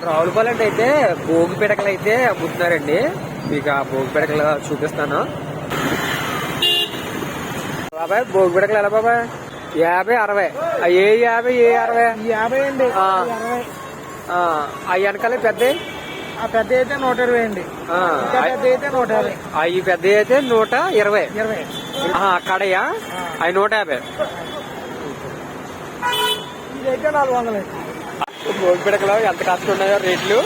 రావులపాలెం అయితే భోగి పిడకలు అయితే అమ్ముతున్నారండి. మీకు ఆ భోగి పిడకలు చూపిస్తాను. బాబాయ్ భోగి పిడకలు ఎలా బాబాయ్? 50, 60. ఏ 50, ఏ 60? 50 అండి. అవి వెనకాల పెద్ద పెద్ద అయితే 120 అండి. పెద్ద అయితే 150. అవి పెద్ద అయితే 120. కడయా అవి 150. ఇదైతే 400. భోగి పిడకలు ఎంత కాస్ట్ ఉన్నాయో రేట్లు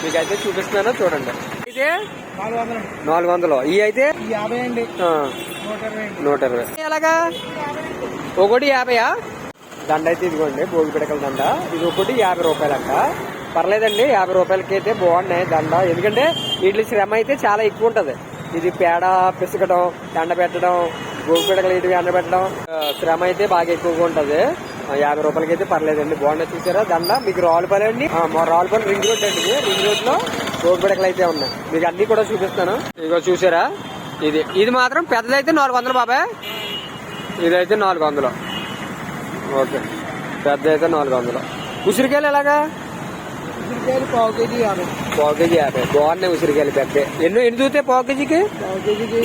మీకైతే చూపిస్తున్నాను చూడండి. అయితే 400. ఇవి అయితే 50 అండి. 120. ఎలాగా ఒకటి 50? దండ అయితే ఇదిగోండి భోగి పిడకల దండ. ఇది ఒకటి 50 రూపాయలంట. పర్లేదండి, 50 రూపాయలకి అయితే బాగున్నాయి దండ. ఎందుకంటే వీటి శ్రమ అయితే చాలా ఎక్కువ ఉంటది. ఇది పేడ పిసకడం, ఎండ పెట్టడం, భోగి పిడకలు ఇవి ఎండ పెట్టడం శ్రమ అయితే బాగా ఎక్కువగా ఉంటది. 50 రూపాయలకి అయితే పర్లేదండి, బాగున్నాయి. చూసారా దండ? మీకు రావులపాలెం అండి, రావులపాలెం రింగ్ రోడ్ అండి. రింగ్ రోడ్ లో భోగి పిడకలు అయితే ఉన్నాయి. మీకు అన్ని కూడా చూపిస్తాను. ఇదిగో చూసారా, ఇది మాత్రం పెద్దదైతే 400 బాబాయ్. ఇదైతే 400. ఓకే, పెద్ద అయితే 400. ఉసిరికాయలు ఎలాగా? ఉసిరికాయలు పావు కేజీ 50. పావు కేజీ 50. బాగున్నాయి ఉసిరికాయలు పెద్ద. ఎన్ని చూస్తే పావు కేజీకి? పావు కేజీకి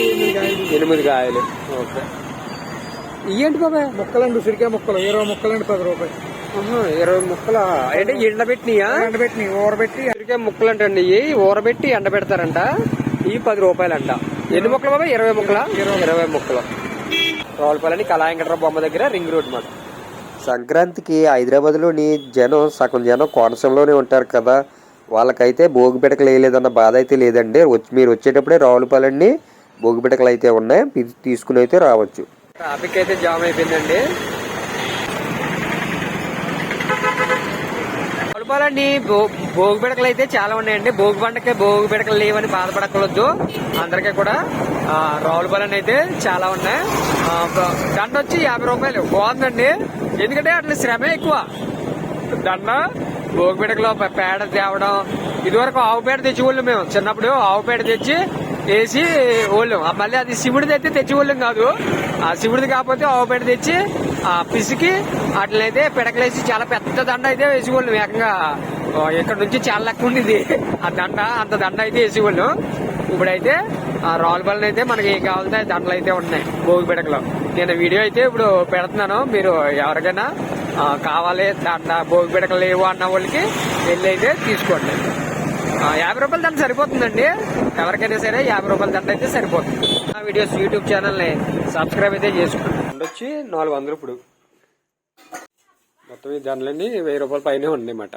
8 కాయలు. ఓకే. ఇవేంటి బాబాయ్? ముక్కలండి, ఉసిరికాయ ముక్కలు 20 ముక్కలండి 10 రూపాయలు. 20 ముక్కల అంటే ఎండబెట్టినయా? ఎండబెట్టి ఊరబెట్టి. ఉసిరికాయ ముక్కలు అంటండి, ఇవి ఊరబెట్టి ఎండబెడతారంట. ఇవి 10 రూపాయలంట. ఎన్ని ముక్కలు బాబాయ్? 20 ముక్కల? 20 ముక్కలు. రావులపాలెం కళాయంకట్రావు బొమ్మ దగ్గర రింగ్ రోడ్ మాట. సంక్రాంతికి హైదరాబాద్లోని సగం జనం కోనసీమలోనే ఉంటారు కదా, వాళ్ళకైతే భోగి పిడకలు వేయలేదన్న బాధ అయితే లేదండి. మీరు వచ్చేటప్పుడే రావులపాలెంని భోగి పిడకలు అయితే ఉన్నాయి, తీసుకుని అయితే రావచ్చు. ట్రాఫిక్ అయితే జామ్ అయిపోయిందండి. రావులపాలెంని భోగి పిడకలు అయితే చాలా ఉన్నాయండి. భోగి పండగకి భోగి పిడకలు లేవని బాధపడకూడదు అందరికీ కూడా. రావులపాలెం అయితే చాలా ఉన్నాయి. దండ వచ్చి 50 రూపాయలు. బాగుందండి, ఎందుకంటే అట్లా శ్రమే ఎక్కువ. దండ భోగి పిడకలో పేడ తేవడం. ఇదివరకు ఆవు పేడ తెచ్చేవాళ్ళం మేము చిన్నప్పుడు. ఆవు పేడ తెచ్చి వేసి వాళ్ళం, మళ్ళీ అది శివుడిది అయితే తెచ్చేవాళ్ళం కాదు. ఆ శివుడిది కాకపోతే ఆవు పేడ తెచ్చి పిసికి అట్లయితే పిడకలేసి చాలా పెద్ద దండ అయితే వేసేవాళ్ళం. ఏకంగా ఇక్కడ నుంచి చాలా లెక్క ఉండేది ఆ దండ. అంత దండ అయితే వేసేవాళ్ళం. ఇప్పుడైతే రావులపాలెం అయితే మనకి ఏం కావాలంటే దండలు అయితే ఉన్నాయి భోగి పిడకలో. నేను వీడియో అయితే ఇప్పుడు పెడుతున్నాను. మీరు ఎవరికైనా కావాలి దండ భోగి పిడకలు లేవు అన్న వాళ్ళకి వెళ్ళి అయితే తీసుకోండి. 50 రూపాయల దండ సరిపోతుందండి. ఎవరికైనా సరే 50 రూపాయల దండ అయితే సరిపోతుంది. ఆ వీడియోస్ యూట్యూబ్ ఛానల్ ని సబ్స్క్రైబ్ అయితే చేసుకోండి. వచ్చి 400. ఇప్పుడు మొత్తం ఈ దండలన్నీ 1000 రూపాయల పైనే ఉన్నాయి అన్నమాట.